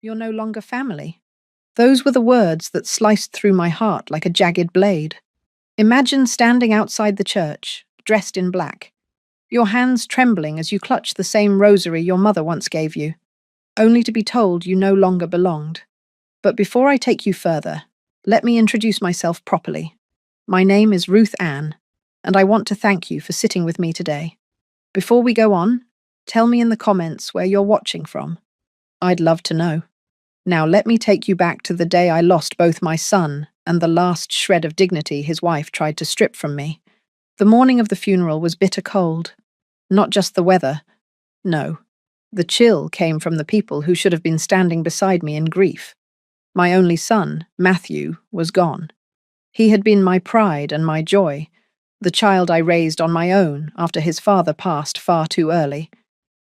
You're no longer family. Those were the words that sliced through my heart like a jagged blade. Imagine standing outside the church, dressed in black, your hands trembling as you clutch the same rosary your mother once gave you, only to be told you no longer belonged. But before I take you further, let me introduce myself properly. My name is Ruth Ann, and I want to thank you for sitting with me today. Before we go on, tell me in the comments where you're watching from. I'd love to know. Now let me take you back to the day I lost both my son and the last shred of dignity his wife tried to strip from me. The morning of the funeral was bitter cold. Not just the weather. No. The chill came from the people who should have been standing beside me in grief. My only son, Matthew, was gone. He had been my pride and my joy, the child I raised on my own after his father passed far too early.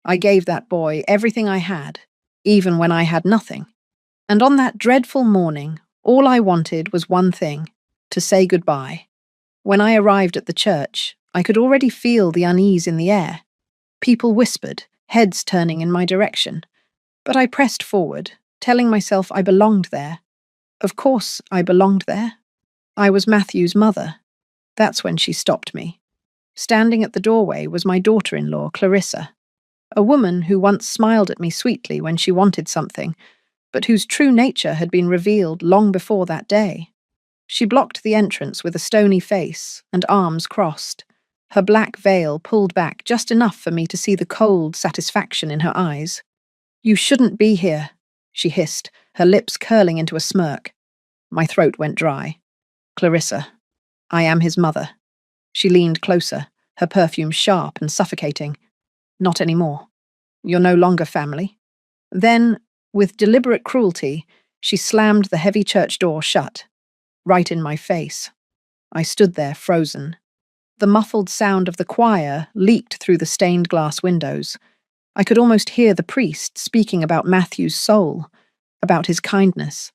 I gave that boy everything I had, even when I had nothing. And on that dreadful morning, all I wanted was one thing: to say goodbye. When I arrived at the church, I could already feel the unease in the air. People whispered, heads turning in my direction. But I pressed forward, telling myself I belonged there. Of course I belonged there. I was Matthew's mother. That's when she stopped me. Standing at the doorway was my daughter-in-law, Clarissa, a woman who once smiled at me sweetly when she wanted something, but whose true nature had been revealed long before that day. She blocked the entrance with a stony face and arms crossed, her black veil pulled back just enough for me to see the cold satisfaction in her eyes. "You shouldn't be here," she hissed, her lips curling into a smirk. My throat went dry. "Clarissa, I am his mother." She leaned closer, her perfume sharp and suffocating. "Not anymore. You're no longer family." Then, with deliberate cruelty, she slammed the heavy church door shut, right in my face. I stood there frozen. The muffled sound of the choir leaked through the stained glass windows. I could almost hear the priest speaking about Matthew's soul, about his kindness,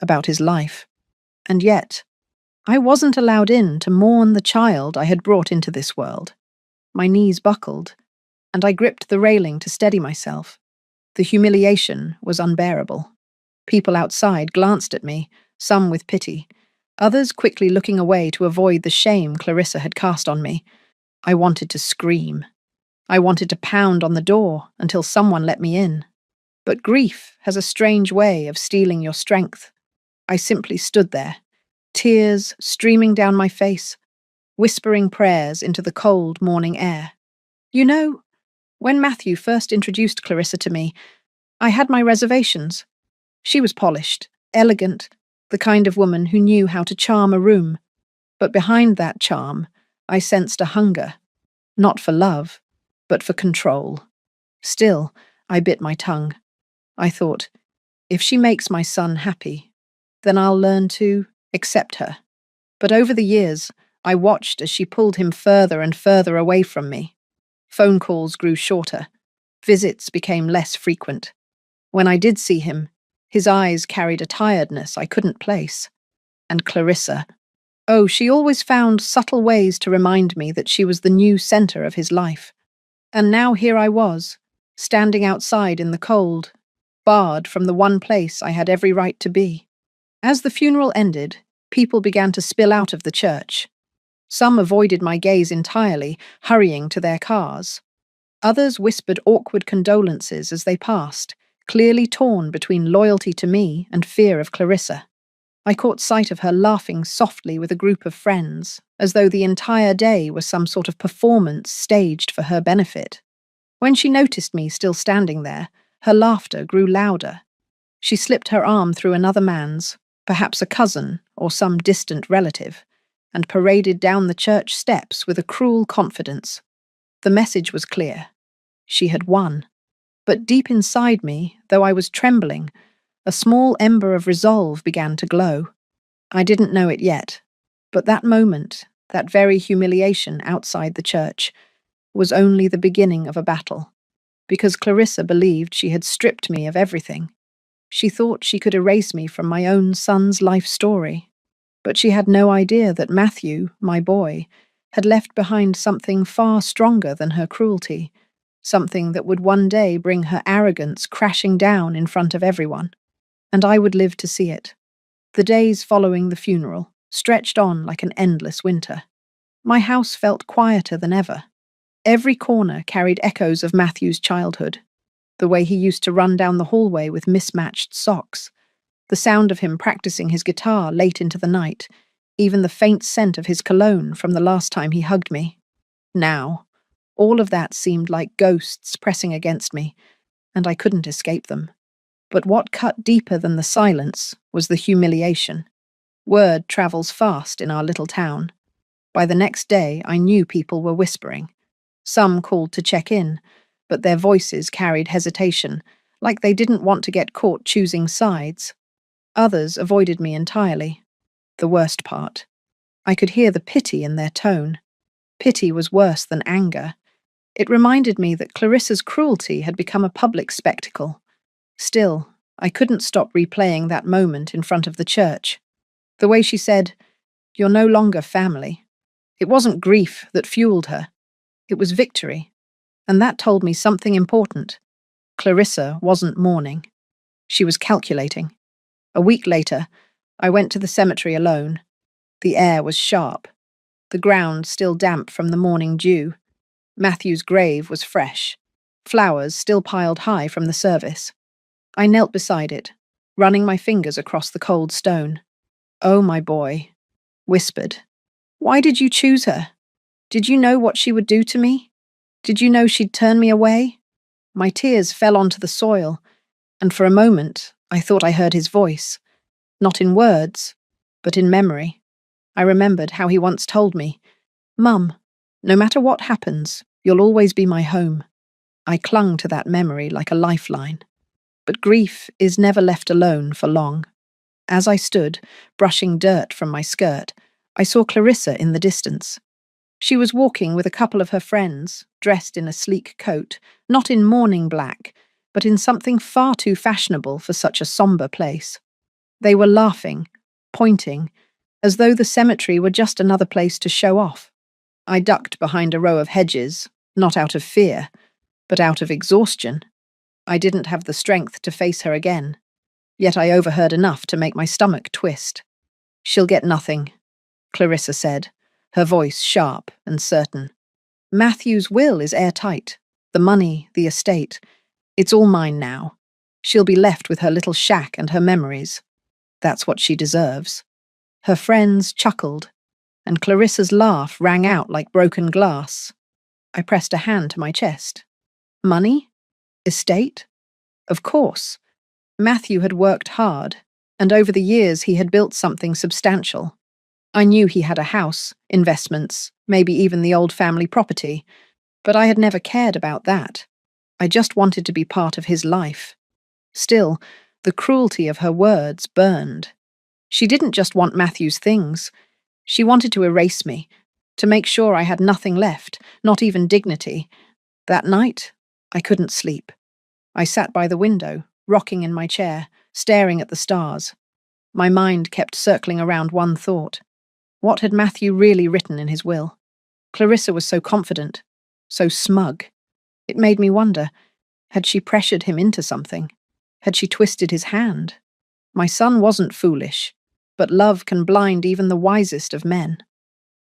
about his life. And yet, I wasn't allowed in to mourn the child I had brought into this world. My knees buckled, and I gripped the railing to steady myself. The humiliation was unbearable. People outside glanced at me, some with pity, others quickly looking away to avoid the shame Clarissa had cast on me. I wanted to scream. I wanted to pound on the door until someone let me in. But grief has a strange way of stealing your strength. I simply stood there, tears streaming down my face, whispering prayers into the cold morning air. You know, when Matthew first introduced Clarissa to me, I had my reservations. She was polished, elegant, the kind of woman who knew how to charm a room. But behind that charm, I sensed a hunger, not for love, but for control. Still, I bit my tongue. I thought, if she makes my son happy, then I'll learn to accept her. But over the years, I watched as she pulled him further and further away from me. Phone calls grew shorter. Visits became less frequent. When I did see him, his eyes carried a tiredness I couldn't place. And Clarissa, oh, she always found subtle ways to remind me that she was the new center of his life. And now here I was, standing outside in the cold, barred from the one place I had every right to be. As the funeral ended, people began to spill out of the church. Some avoided my gaze entirely, hurrying to their cars. Others whispered awkward condolences as they passed, clearly torn between loyalty to me and fear of Clarissa. I caught sight of her laughing softly with a group of friends, as though the entire day was some sort of performance staged for her benefit. When she noticed me still standing there, her laughter grew louder. She slipped her arm through another man's, perhaps a cousin or some distant relative, and paraded down the church steps with a cruel confidence. The message was clear. She had won. But deep inside me, though I was trembling, a small ember of resolve began to glow. I didn't know it yet, but that moment, that very humiliation outside the church, was only the beginning of a battle. Because Clarissa believed she had stripped me of everything. She thought she could erase me from my own son's life story. But she had no idea that Matthew, my boy, had left behind something far stronger than her cruelty, something that would one day bring her arrogance crashing down in front of everyone, and I would live to see it. The days following the funeral stretched on like an endless winter. My house felt quieter than ever. Every corner carried echoes of Matthew's childhood, the way he used to run down the hallway with mismatched socks, the sound of him practicing his guitar late into the night, even the faint scent of his cologne from the last time he hugged me. Now, all of that seemed like ghosts pressing against me, and I couldn't escape them. But what cut deeper than the silence was the humiliation. Word travels fast in our little town. By the next day, I knew people were whispering. Some called to check in, but their voices carried hesitation, like they didn't want to get caught choosing sides. Others avoided me entirely. The worst part. I could hear the pity in their tone. Pity was worse than anger. It reminded me that Clarissa's cruelty had become a public spectacle. Still, I couldn't stop replaying that moment in front of the church. The way she said, "You're no longer family." It wasn't grief that fueled her. It was victory. And that told me something important. Clarissa wasn't mourning. She was calculating. A week later, I went to the cemetery alone. The air was sharp. The ground still damp from the morning dew. Matthew's grave was fresh. Flowers still piled high from the service. I knelt beside it, running my fingers across the cold stone. "Oh, my boy," whispered. "Why did you choose her? Did you know what she would do to me? Did you know she'd turn me away?" My tears fell onto the soil, and for a moment I thought I heard his voice. Not in words, but in memory. I remembered how he once told me, "Mum, no matter what happens, you'll always be my home." I clung to that memory like a lifeline. But grief is never left alone for long. As I stood, brushing dirt from my skirt, I saw Clarissa in the distance. She was walking with a couple of her friends, dressed in a sleek coat, not in mourning black, but in something far too fashionable for such a sombre place. They were laughing, pointing, as though the cemetery were just another place to show off. I ducked behind a row of hedges, not out of fear, but out of exhaustion. I didn't have the strength to face her again, yet I overheard enough to make my stomach twist. "She'll get nothing," Clarissa said, her voice sharp and certain. "Matthew's will is airtight. The money, the estate. It's all mine now. She'll be left with her little shack and her memories. That's what she deserves." Her friends chuckled, and Clarissa's laugh rang out like broken glass. I pressed a hand to my chest. Money? Estate? Of course. Matthew had worked hard, and over the years he had built something substantial. I knew he had a house, investments, maybe even the old family property, but I had never cared about that. I just wanted to be part of his life. Still, the cruelty of her words burned. She didn't just want Matthew's things. She wanted to erase me, to make sure I had nothing left, not even dignity. That night, I couldn't sleep. I sat by the window, rocking in my chair, staring at the stars. My mind kept circling around one thought. What had Matthew really written in his will? Clarissa was so confident, so smug. It made me wonder, had she pressured him into something? Had she twisted his hand? My son wasn't foolish, but love can blind even the wisest of men.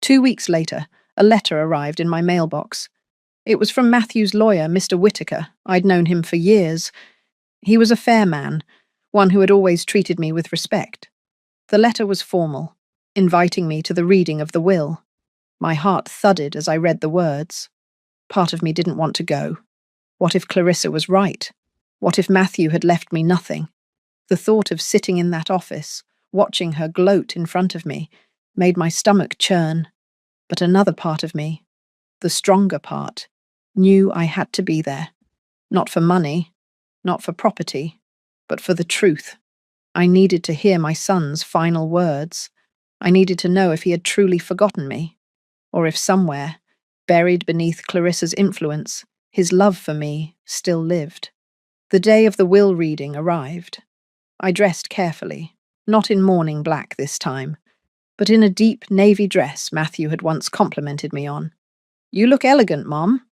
2 weeks later, a letter arrived in my mailbox. It was from Matthew's lawyer, Mr. Whittaker. I'd known him for years. He was a fair man, one who had always treated me with respect. The letter was formal, inviting me to the reading of the will. My heart thudded as I read the words. Part of me didn't want to go. What if Clarissa was right? What if Matthew had left me nothing? The thought of sitting in that office, watching her gloat in front of me, made my stomach churn. But another part of me, the stronger part, knew I had to be there. Not for money, not for property, but for the truth. I needed to hear my son's final words. I needed to know if he had truly forgotten me, or if somewhere, buried beneath Clarissa's influence, his love for me still lived. The day of the will reading arrived. I dressed carefully, not in mourning black this time, but in a deep navy dress Matthew had once complimented me on. "You look elegant, Mom,"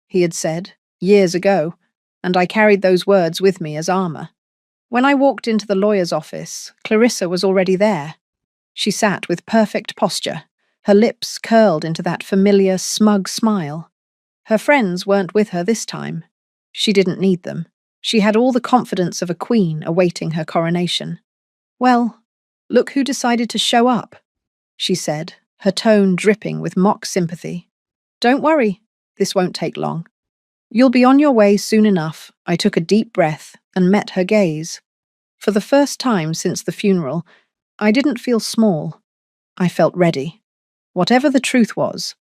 he had said, years ago, and I carried those words with me as armor. When I walked into the lawyer's office, Clarissa was already there. She sat with perfect posture, her lips curled into that familiar, smug smile. Her friends weren't with her this time. She didn't need them. She had all the confidence of a queen awaiting her coronation. "Well, look who decided to show up," she said, her tone dripping with mock sympathy. "Don't worry, this won't take long. You'll be on your way soon enough." I took a deep breath and met her gaze. For the first time since the funeral, I didn't feel small. I felt ready. Whatever the truth was,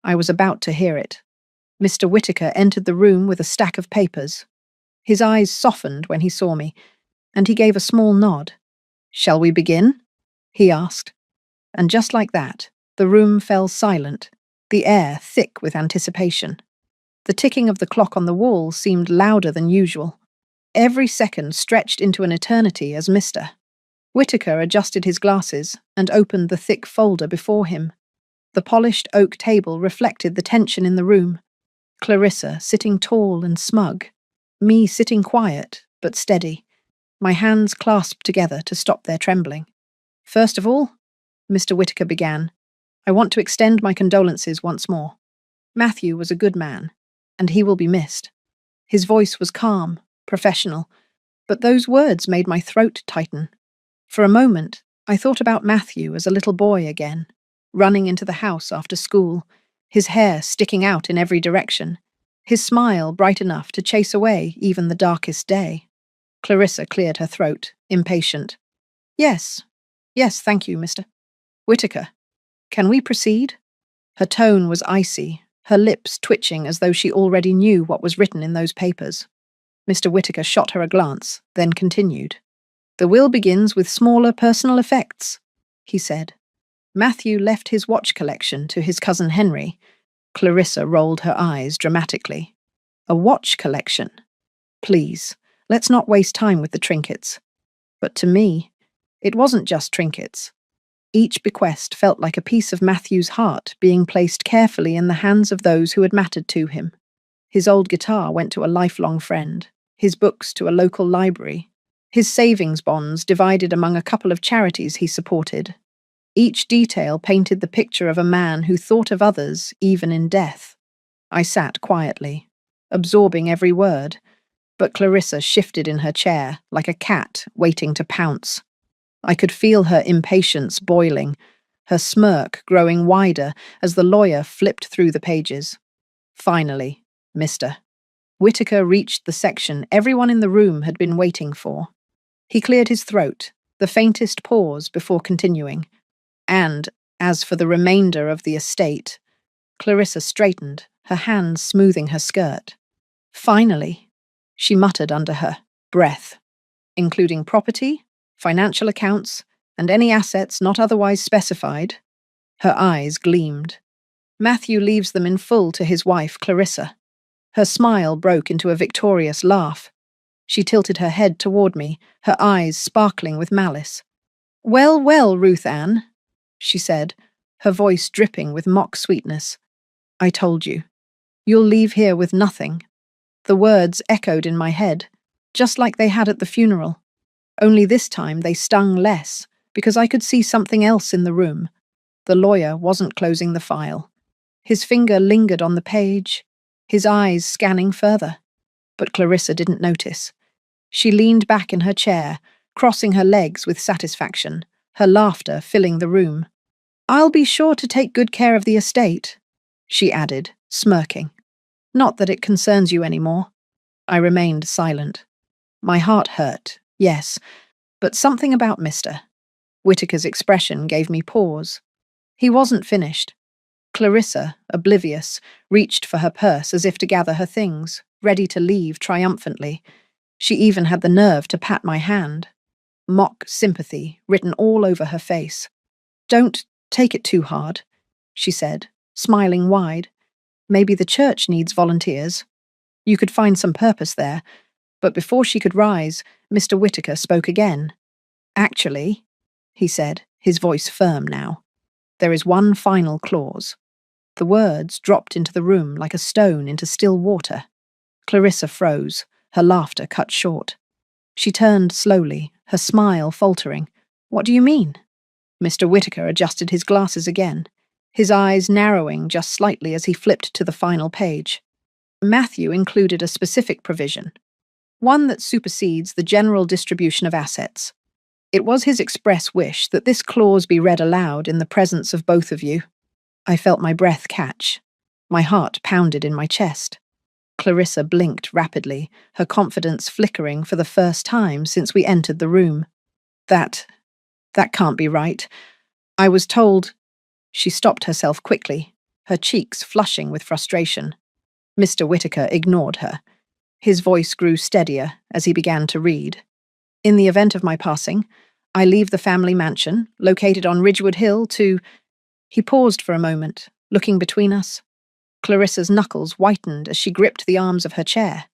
I was about to hear it. Mr. Whittaker entered the room with a stack of papers. His eyes softened when he saw me, and he gave a small nod. "Shall we begin?" he asked. And just like that, the room fell silent, the air thick with anticipation. The ticking of the clock on the wall seemed louder than usual. Every second stretched into an eternity as Mr. Whittaker adjusted his glasses and opened the thick folder before him. The polished oak table reflected the tension in the room. Clarissa sitting tall and smug, me sitting quiet but steady, my hands clasped together to stop their trembling. "First of all," Mr. Whittaker began, "I want to extend my condolences once more. Matthew was a good man, and he will be missed." His voice was calm, professional, but those words made my throat tighten. For a moment, I thought about Matthew as a little boy again, running into the house after school, his hair sticking out in every direction, his smile bright enough to chase away even the darkest day. Clarissa cleared her throat, impatient. Yes, thank you, Mr. Whittaker. Can we proceed?" Her tone was icy, her lips twitching as though she already knew what was written in those papers. Mr. Whittaker shot her a glance, then continued. "The will begins with smaller personal effects," he said. "Matthew left his watch collection to his cousin Henry." Clarissa rolled her eyes dramatically. "A watch collection? Please, let's not waste time with the trinkets." But to me, it wasn't just trinkets. Each bequest felt like a piece of Matthew's heart being placed carefully in the hands of those who had mattered to him. His old guitar went to a lifelong friend, his books to a local library, his savings bonds divided among a couple of charities he supported. Each detail painted the picture of a man who thought of others even in death. I sat quietly, absorbing every word, but Clarissa shifted in her chair like a cat waiting to pounce. I could feel her impatience boiling, her smirk growing wider as the lawyer flipped through the pages. Finally, Mr. Whittaker reached the section everyone in the room had been waiting for. He cleared his throat, the faintest pause before continuing. "And, as for the remainder of the estate," Clarissa straightened, her hands smoothing her skirt. "Finally," she muttered under her breath, "including property, financial accounts, and any assets not otherwise specified." Her eyes gleamed. "Matthew leaves them in full to his wife, Clarissa." Her smile broke into a victorious laugh. She tilted her head toward me, her eyes sparkling with malice. "Well, well, Ruth Ann," she said, her voice dripping with mock sweetness. "I told you. You'll leave here with nothing." The words echoed in my head, just like they had at the funeral. Only this time they stung less, because I could see something else in the room. The lawyer wasn't closing the file. His finger lingered on the page, his eyes scanning further. But Clarissa didn't notice. She leaned back in her chair, crossing her legs with satisfaction, her laughter filling the room. "I'll be sure to take good care of the estate," she added, smirking. "Not that it concerns you any more." I remained silent. My heart hurt, yes, but something about Mr. Whittaker's expression gave me pause. He wasn't finished. Clarissa, oblivious, reached for her purse as if to gather her things, ready to leave triumphantly. She even had the nerve to pat my hand. Mock sympathy written all over her face. "Don't take it too hard," she said, smiling wide. "Maybe the church needs volunteers. You could find some purpose there." But before she could rise, Mr. Whittaker spoke again. "Actually," he said, his voice firm now, "there is one final clause." The words dropped into the room like a stone into still water. Clarissa froze, her laughter cut short. She turned slowly, her smile faltering. What do you mean? Mr. Whitaker adjusted his glasses again, his eyes narrowing just slightly as he flipped to the final page. Matthew included a specific provision, one that supersedes the general distribution of assets. It was his express wish that this clause be read aloud in the presence of both of you. I felt my breath catch. My heart pounded in my chest. Clarissa blinked rapidly, her confidence flickering for the first time since we entered the room. That can't be right. I was told. She stopped herself quickly, her cheeks flushing with frustration. Mr. Whitaker ignored her. His voice grew steadier as he began to read. In the event of my passing, I leave the family mansion, located on Ridgewood Hill, to... He paused for a moment, looking between us. Clarissa's knuckles whitened as she gripped the arms of her chair.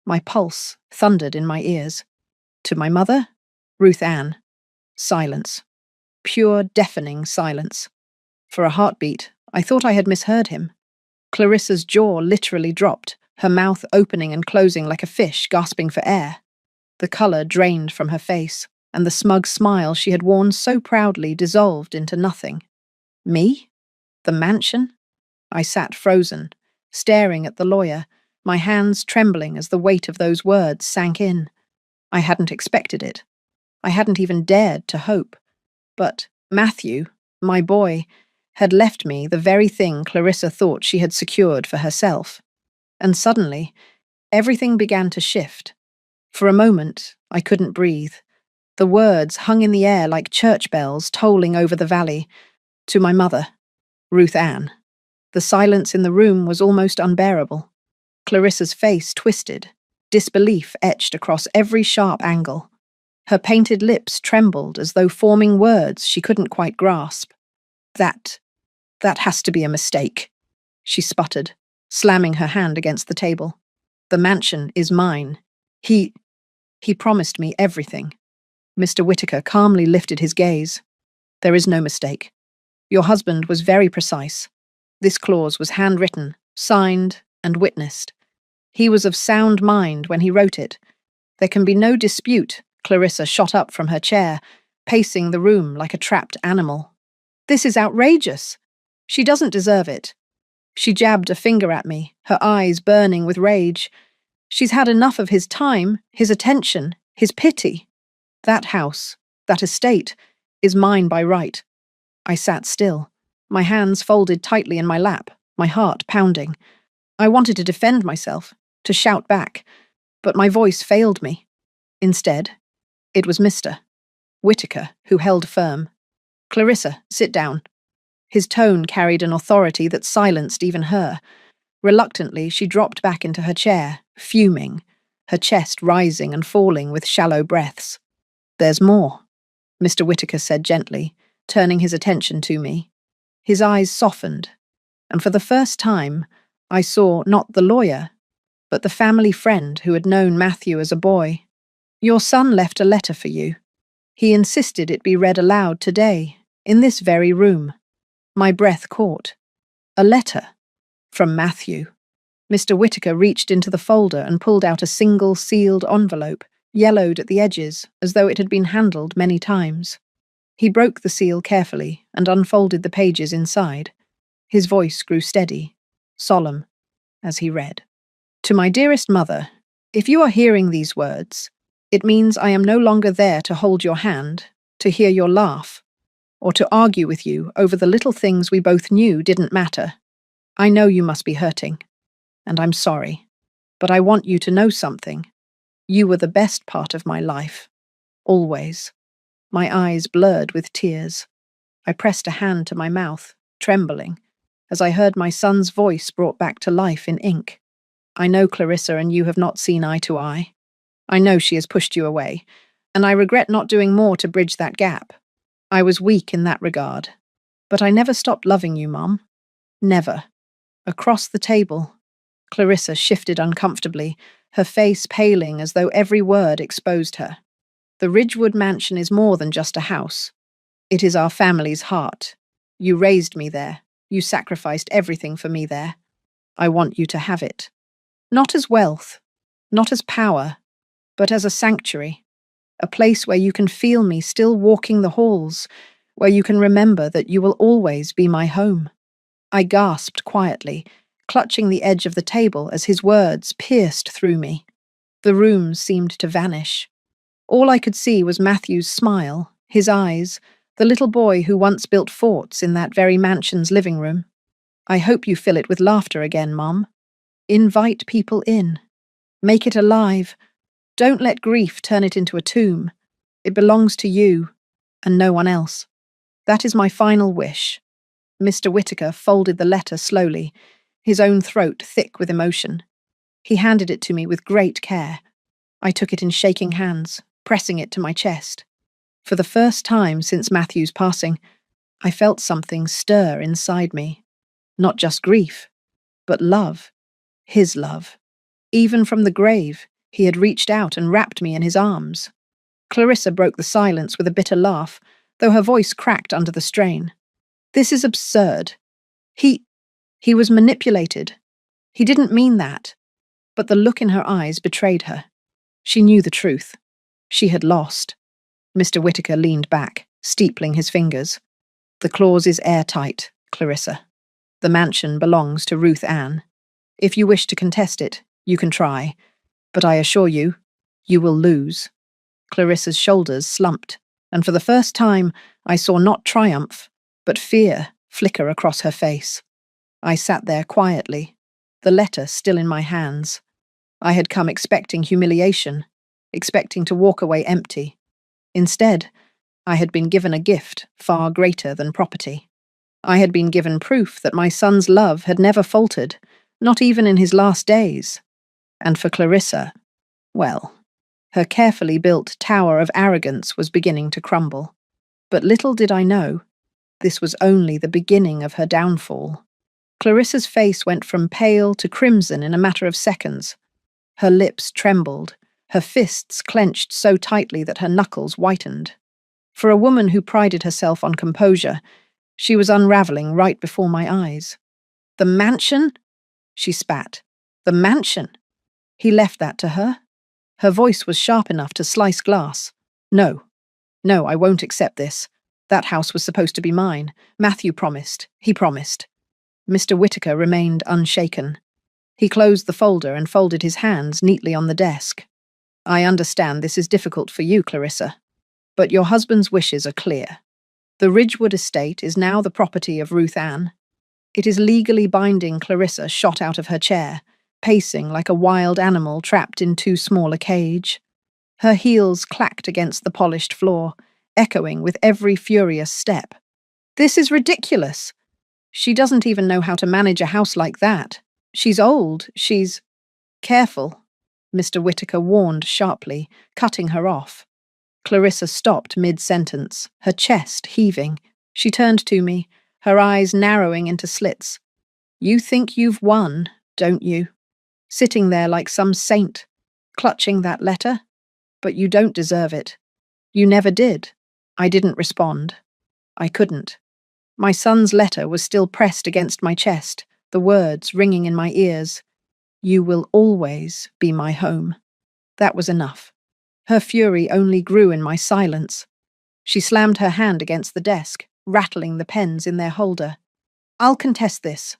My pulse thundered in my ears. To my mother, Ruth Ann. Silence. Pure, deafening silence. For a heartbeat, I thought I had misheard him. Clarissa's jaw literally dropped, her mouth opening and closing like a fish gasping for air. The colour drained from her face, and the smug smile she had worn so proudly dissolved into nothing. Me? The mansion? I sat frozen, staring at the lawyer, my hands trembling as the weight of those words sank in. I hadn't expected it. I hadn't even dared to hope. But Matthew, my boy, had left me the very thing Clarissa thought she had secured for herself. And suddenly, everything began to shift. For a moment, I couldn't breathe. The words hung in the air like church bells tolling over the valley. To my mother, Ruth Ann. The silence in the room was almost unbearable. Clarissa's face twisted, disbelief etched across every sharp angle. Her painted lips trembled as though forming words she couldn't quite grasp. That has to be a mistake, she sputtered, slamming her hand against the table. The mansion is mine. He promised me everything. Mr. Whitaker calmly lifted his gaze. There is no mistake. Your husband was very precise. This clause was handwritten, signed, and witnessed. He was of sound mind when he wrote it. There can be no dispute. Clarissa shot up from her chair, pacing the room like a trapped animal. This is outrageous. She doesn't deserve it. She jabbed a finger at me, her eyes burning with rage. She's had enough of his time, his attention, his pity. That house, that estate, is mine by right. I sat still, my hands folded tightly in my lap, my heart pounding. I wanted to defend myself, to shout back, but my voice failed me. Instead, it was Mr. Whitaker who held firm. Clarissa, sit down. His tone carried an authority that silenced even her. Reluctantly, she dropped back into her chair, fuming, her chest rising and falling with shallow breaths. There's more, Mr. Whitaker said gently, turning his attention to me. His eyes softened, and for the first time, I saw not the lawyer, but the family friend who had known Matthew as a boy. Your son left a letter for you. He insisted it be read aloud today, in this very room. My breath caught. A letter. From Matthew. Mr. Whitaker reached into the folder and pulled out a single sealed envelope, yellowed at the edges, as though it had been handled many times. He broke the seal carefully and unfolded the pages inside. His voice grew steady, solemn, as he read. To my dearest mother, if you are hearing these words, it means I am no longer there to hold your hand, to hear your laugh, or to argue with you over the little things we both knew didn't matter. I know you must be hurting, and I'm sorry, but I want you to know something. You were the best part of my life. Always. My eyes blurred with tears. I pressed a hand to my mouth, trembling, as I heard my son's voice brought back to life in ink. I know Clarissa and you have not seen eye to eye. I know she has pushed you away, and I regret not doing more to bridge that gap. I was weak in that regard. But I never stopped loving you, Mum. Never. Across the table, Clarissa shifted uncomfortably, her face paling as though every word exposed her. The Ridgewood mansion is more than just a house. It is our family's heart. You raised me there. You sacrificed everything for me there. I want you to have it. Not as wealth, not as power, but as a sanctuary, a place where you can feel me still walking the halls, where you can remember that you will always be my home. I gasped quietly, clutching the edge of the table as his words pierced through me. The room seemed to vanish. All I could see was Matthew's smile, his eyes, the little boy who once built forts in that very mansion's living room. I hope you fill it with laughter again, Mom. Invite people in. Make it alive. Don't let grief turn it into a tomb. It belongs to you, and no one else. That is my final wish. Mr. Whitaker folded the letter slowly, his own throat thick with emotion. He handed it to me with great care. I took it in shaking hands, pressing it to my chest. For the first time since Matthew's passing, I felt something stir inside me. Not just grief, but love. His love. Even from the grave, he had reached out and wrapped me in his arms. Clarissa broke the silence with a bitter laugh, though her voice cracked under the strain. This is absurd. He was manipulated. He didn't mean that. But the look in her eyes betrayed her. She knew the truth. She had lost. Mr. Whitaker leaned back, steepling his fingers. The clause is airtight, Clarissa. The mansion belongs to Ruth Ann. If you wish to contest it, you can try. But I assure you, you will lose. Clarissa's shoulders slumped, and for the first time I saw not triumph, but fear flicker across her face. I sat there quietly, the letter still in my hands. I had come expecting humiliation, expecting to walk away empty. Instead, I had been given a gift far greater than property. I had been given proof that my son's love had never faltered, not even in his last days. And for Clarissa, well, her carefully built tower of arrogance was beginning to crumble. But little did I know, this was only the beginning of her downfall. Clarissa's face went from pale to crimson in a matter of seconds. Her lips trembled, her fists clenched so tightly that her knuckles whitened. For a woman who prided herself on composure, she was unraveling right before my eyes. The mansion? She spat. The mansion? He left that to her? Her voice was sharp enough to slice glass. No. No, I won't accept this. That house was supposed to be mine. Matthew promised. He promised. Mr. Whitaker remained unshaken. He closed the folder and folded his hands neatly on the desk. I understand this is difficult for you, Clarissa, but your husband's wishes are clear. The Ridgewood estate is now the property of Ruth Ann. It is legally binding. Clarissa shot out of her chair, pacing like a wild animal trapped in too small a cage. Her heels clacked against the polished floor, echoing with every furious step. This is ridiculous. She doesn't even know how to manage a house like that. She's old, she's... Careful, Mr. Whitaker warned sharply, cutting her off. Clarissa stopped mid-sentence, her chest heaving. She turned to me, her eyes narrowing into slits. You think you've won, don't you? Sitting there like some saint, clutching that letter? But you don't deserve it. You never did. I didn't respond. I couldn't. My son's letter was still pressed against my chest, the words ringing in my ears. You will always be my home. That was enough. Her fury only grew in my silence. She slammed her hand against the desk, rattling the pens in their holder. I'll contest this.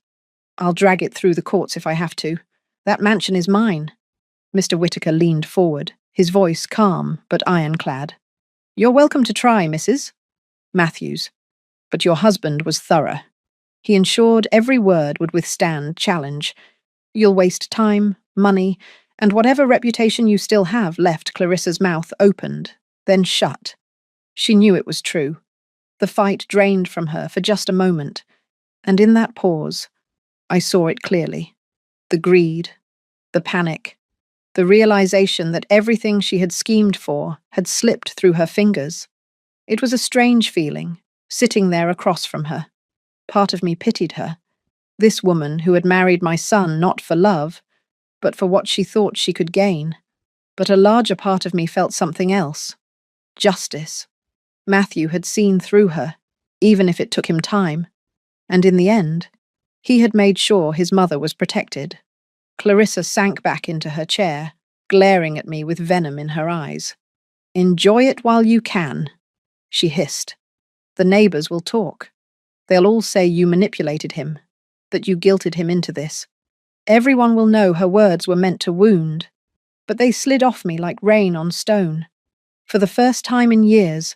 I'll drag it through the courts if I have to. That mansion is mine. Mr. Whitaker leaned forward, his voice calm but ironclad. You're welcome to try, Mrs. Matthews. But your husband was thorough. He ensured every word would withstand challenge. You'll waste time, money, and whatever reputation you still have left. Clarissa's mouth opened, then shut. She knew it was true. The fight drained from her for just a moment, and in that pause, I saw it clearly. The greed, the panic, the realization that everything she had schemed for had slipped through her fingers. It was a strange feeling, sitting there across from her. Part of me pitied her. This woman who had married my son not for love, but for what she thought she could gain. But a larger part of me felt something else. Justice. Matthew had seen through her, even if it took him time. And in the end, he had made sure his mother was protected. Clarissa sank back into her chair, glaring at me with venom in her eyes. "Enjoy it while you can," she hissed. "The neighbours will talk. They'll all say you manipulated him, that you guilted him into this. Everyone will know her words were meant to wound, but they slid off me like rain on stone. For the first time in years,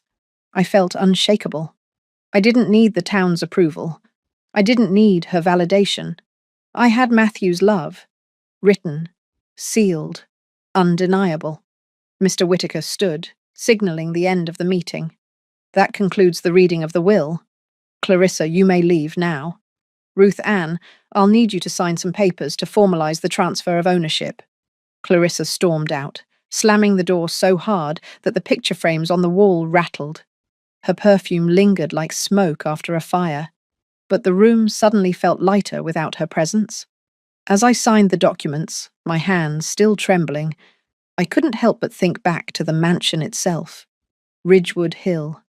I felt unshakable. I didn't need the town's approval. I didn't need her validation. I had Matthew's love, written, sealed, undeniable." Mr. Whitaker stood, signalling the end of the meeting. "That concludes the reading of the will. Clarissa, you may leave now. Ruth Ann, I'll need you to sign some papers to formalize the transfer of ownership." Clarissa stormed out, slamming the door so hard that the picture frames on the wall rattled. Her perfume lingered like smoke after a fire, but the room suddenly felt lighter without her presence. As I signed the documents, my hands still trembling, I couldn't help but think back to the mansion itself. Ridgewood Hill,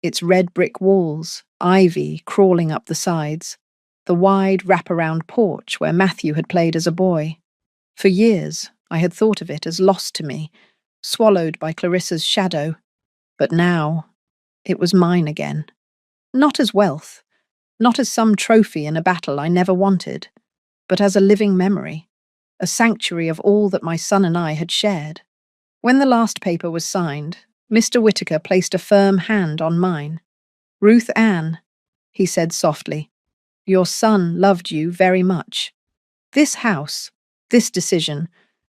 its red brick walls, ivy crawling up the sides, the wide wraparound porch where Matthew had played as a boy. For years, I had thought of it as lost to me, swallowed by Clarissa's shadow, but now it was mine again. Not as wealth, not as some trophy in a battle I never wanted, but as a living memory, a sanctuary of all that my son and I had shared. When the last paper was signed, Mr. Whitaker placed a firm hand on mine. "Ruth Ann," he said softly, "your son loved you very much. This house, this decision,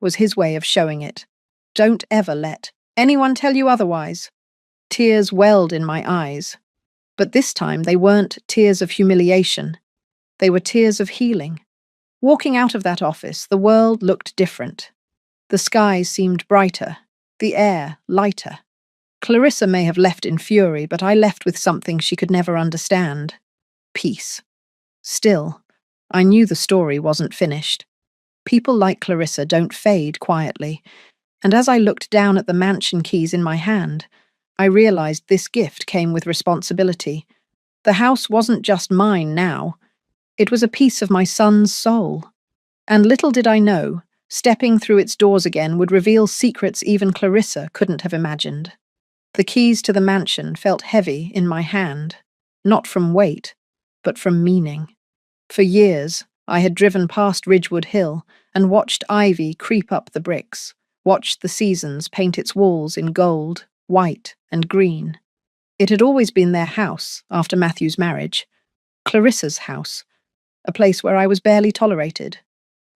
was his way of showing it. Don't ever let anyone tell you otherwise." Tears welled in my eyes, but this time they weren't tears of humiliation. They were tears of healing. Walking out of that office, the world looked different. The skies seemed brighter, the air lighter. Clarissa may have left in fury, but I left with something she could never understand: peace. Still, I knew the story wasn't finished. People like Clarissa don't fade quietly, and as I looked down at the mansion keys in my hand, I realized this gift came with responsibility. The house wasn't just mine now. It was a piece of my son's soul. And little did I know, stepping through its doors again would reveal secrets even Clarissa couldn't have imagined. The keys to the mansion felt heavy in my hand, not from weight, but from meaning. For years, I had driven past Ridgewood Hill and watched ivy creep up the bricks, watched the seasons paint its walls in gold, white, and green. It had always been their house after Matthew's marriage, Clarissa's house, a place where I was barely tolerated,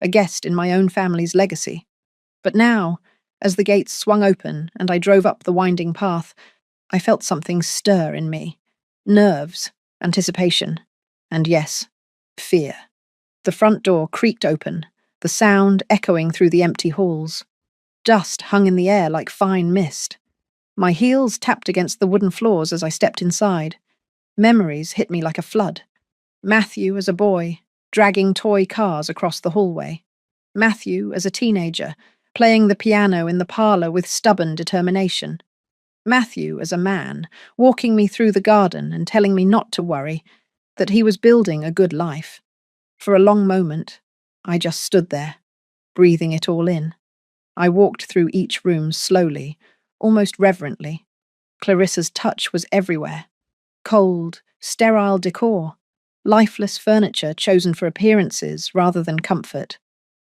a guest in my own family's legacy. But now, as the gates swung open and I drove up the winding path, I felt something stir in me. Nerves, anticipation, and yes, fear. The front door creaked open, the sound echoing through the empty halls. Dust hung in the air like fine mist. My heels tapped against the wooden floors as I stepped inside. Memories hit me like a flood. Matthew as a boy, dragging toy cars across the hallway. Matthew as a teenager, playing the piano in the parlour with stubborn determination. Matthew as a man, walking me through the garden and telling me not to worry, that he was building a good life. For a long moment, I just stood there, breathing it all in. I walked through each room slowly, almost reverently. Clarissa's touch was everywhere. Cold, sterile decor, lifeless furniture chosen for appearances rather than comfort.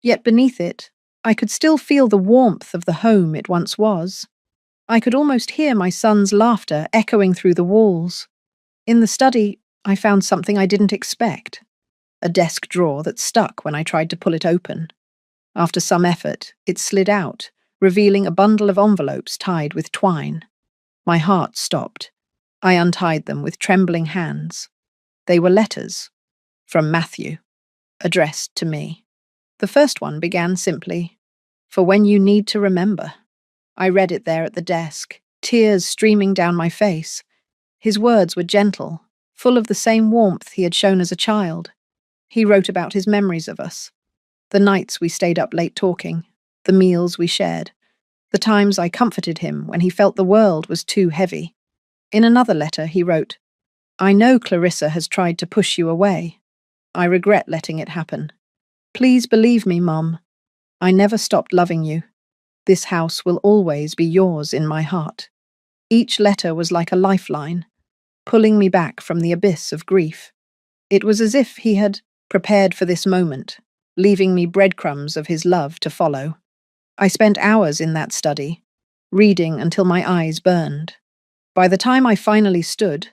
Yet beneath it, I could still feel the warmth of the home it once was. I could almost hear my son's laughter echoing through the walls. In the study, I found something I didn't expect. A desk drawer that stuck when I tried to pull it open. After some effort, it slid out, revealing a bundle of envelopes tied with twine. My heart stopped. I untied them with trembling hands. They were letters. From Matthew. Addressed to me. The first one began simply, "For when you need to remember." I read it there at the desk, tears streaming down my face. His words were gentle, full of the same warmth he had shown as a child. He wrote about his memories of us. The nights we stayed up late talking, the meals we shared, the times I comforted him when he felt the world was too heavy. In another letter he wrote, "I know Clarissa has tried to push you away. I regret letting it happen. Please believe me, Mum. I never stopped loving you. This house will always be yours in my heart. Each letter was like a lifeline, pulling me back from the abyss of grief. It was as if he had prepared for this moment, leaving me breadcrumbs of his love to follow. I spent hours in that study, reading until my eyes burned. By the time I finally stood,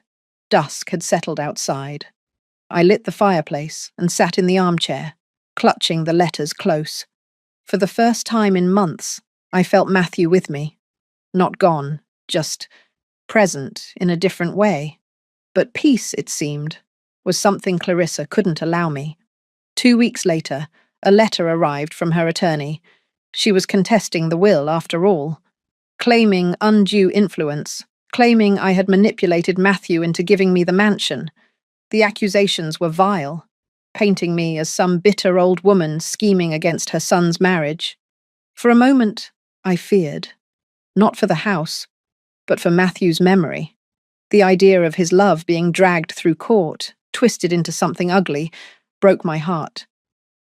dusk had settled outside. I lit the fireplace and sat in the armchair, clutching the letters close. For the first time in months, I felt Matthew with me. Not gone, just present in a different way. But peace, it seemed, was something Clarissa couldn't allow me. 2 weeks later, a letter arrived from her attorney. She was contesting the will after all, claiming undue influence, claiming I had manipulated Matthew into giving me the mansion. The accusations were vile, painting me as some bitter old woman scheming against her son's marriage. For a moment, I feared, not for the house, but for Matthew's memory. The idea of his love being dragged through court, twisted into something ugly, broke my heart.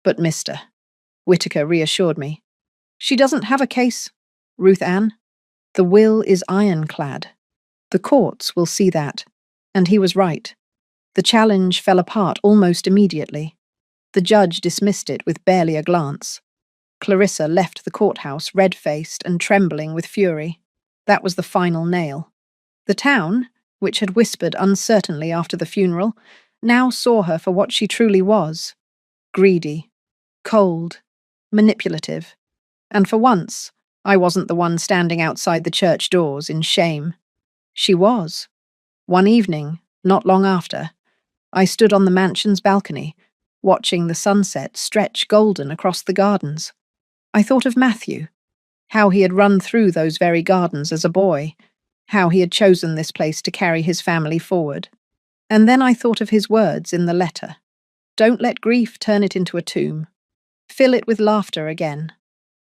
But Mr. Whitaker reassured me. She doesn't have a case, Ruth Ann. The will is ironclad. The courts will see that. And he was right. The challenge fell apart almost immediately. The judge dismissed it with barely a glance. Clarissa left the courthouse red-faced and trembling with fury. That was the final nail. The town, which had whispered uncertainly after the funeral, now saw her for what she truly was. Greedy, cold, manipulative. And for once, I wasn't the one standing outside the church doors in shame. She was. One evening, not long after, I stood on the mansion's balcony, watching the sunset stretch golden across the gardens. I thought of Matthew, how he had run through those very gardens as a boy, how he had chosen this place to carry his family forward. And then I thought of his words in the letter. Don't let grief turn it into a tomb. Fill it with laughter again.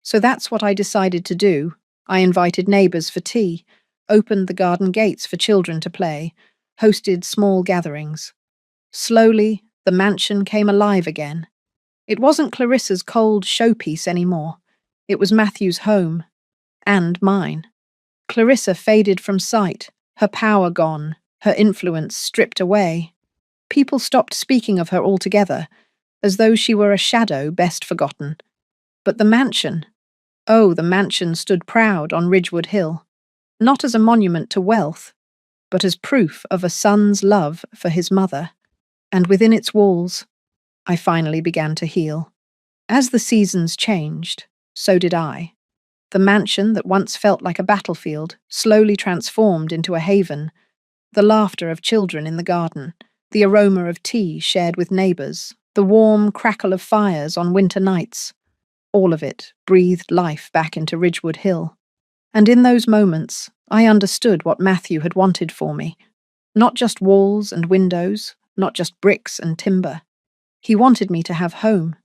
So that's what I decided to do. I invited neighbours for tea, opened the garden gates for children to play, hosted small gatherings. Slowly, the mansion came alive again. It wasn't Clarissa's cold showpiece anymore. It was Matthew's home. And mine. Clarissa faded from sight, her power gone, her influence stripped away. People stopped speaking of her altogether, as though she were a shadow best forgotten. But the mansion, oh, the mansion stood proud on Ridgewood Hill, not as a monument to wealth, but as proof of a son's love for his mother. And within its walls, I finally began to heal. As the seasons changed, so did I. The mansion that once felt like a battlefield slowly transformed into a haven. The laughter of children in the garden, the aroma of tea shared with neighbours, the warm crackle of fires on winter nights. All of it breathed life back into Ridgewood Hill. And in those moments, I understood what Matthew had wanted for me. Not just walls and windows, not just bricks and timber. He wanted me to have home.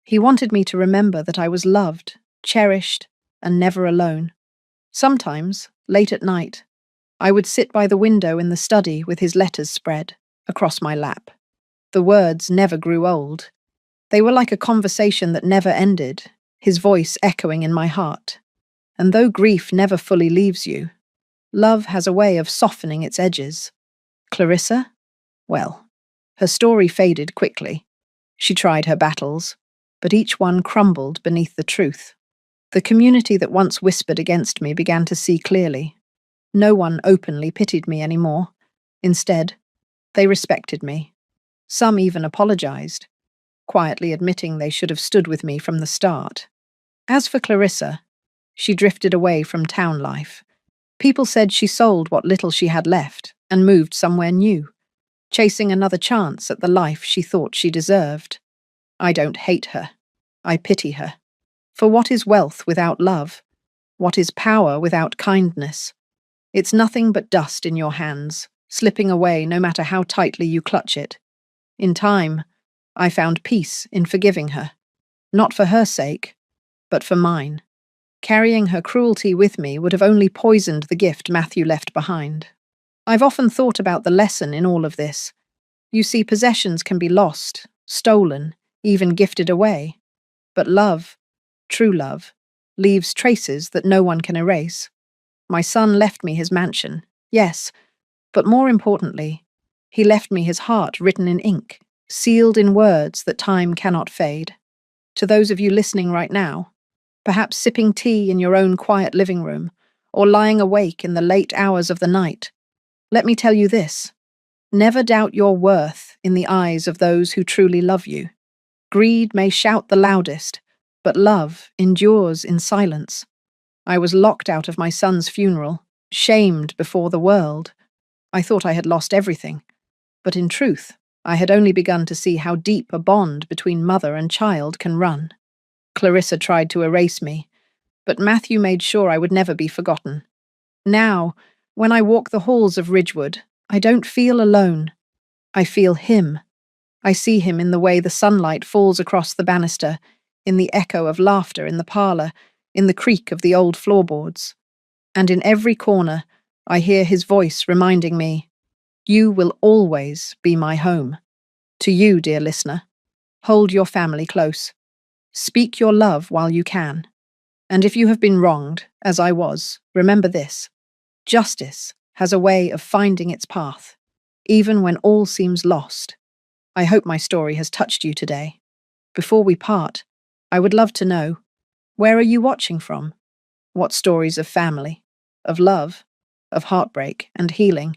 He wanted me to remember that I was loved, cherished, and never alone. Sometimes, late at night, I would sit by the window in the study with his letters spread across my lap. The words never grew old. They were like a conversation that never ended, his voice echoing in my heart. And though grief never fully leaves you, love has a way of softening its edges. Clarissa? Well, her story faded quickly. She tried her battles, but each one crumbled beneath the truth. The community that once whispered against me began to see clearly. No one openly pitied me anymore. Instead, they respected me. Some even apologized, quietly admitting they should have stood with me from the start. As for Clarissa, she drifted away from town life. People said she sold what little she had left and moved somewhere new, chasing another chance at the life she thought she deserved. I don't hate her. I pity her. For what is wealth without love? What is power without kindness? It's nothing but dust in your hands, slipping away no matter how tightly you clutch it. In time, I found peace in forgiving her. Not for her sake, but for mine. Carrying her cruelty with me would have only poisoned the gift Matthew left behind. I've often thought about the lesson in all of this. You see, possessions can be lost, stolen, even gifted away. But love, true love, leaves traces that no one can erase. My son left me his mansion, yes, but more importantly, he left me his heart written in ink, sealed in words that time cannot fade. To those of you listening right now, perhaps sipping tea in your own quiet living room, or lying awake in the late hours of the night, let me tell you this: never doubt your worth in the eyes of those who truly love you. Greed may shout the loudest, but love endures in silence. I was locked out of my son's funeral, shamed before the world. I thought I had lost everything, but in truth, I had only begun to see how deep a bond between mother and child can run. Clarissa tried to erase me, but Matthew made sure I would never be forgotten. Now, when I walk the halls of Ridgewood, I don't feel alone. I feel him. I see him in the way the sunlight falls across the banister, in the echo of laughter in the parlour, in the creak of the old floorboards. And in every corner, I hear his voice reminding me, "You will always be my home." To you, dear listener, hold your family close. Speak your love while you can. And if you have been wronged, as I was, remember this: justice has a way of finding its path, even when all seems lost. I hope my story has touched you today. Before we part, I would love to know, where are you watching from? What stories of family, of love, of heartbreak and healing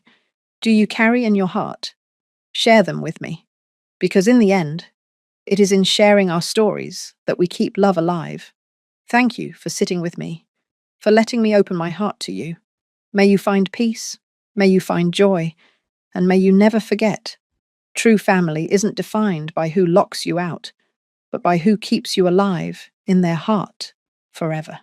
do you carry in your heart? Share them with me, because in the end, it is in sharing our stories that we keep love alive. Thank you for sitting with me, for letting me open my heart to you. May you find peace, may you find joy, and may you never forget: true family isn't defined by who locks you out, but by who keeps you alive in their heart forever.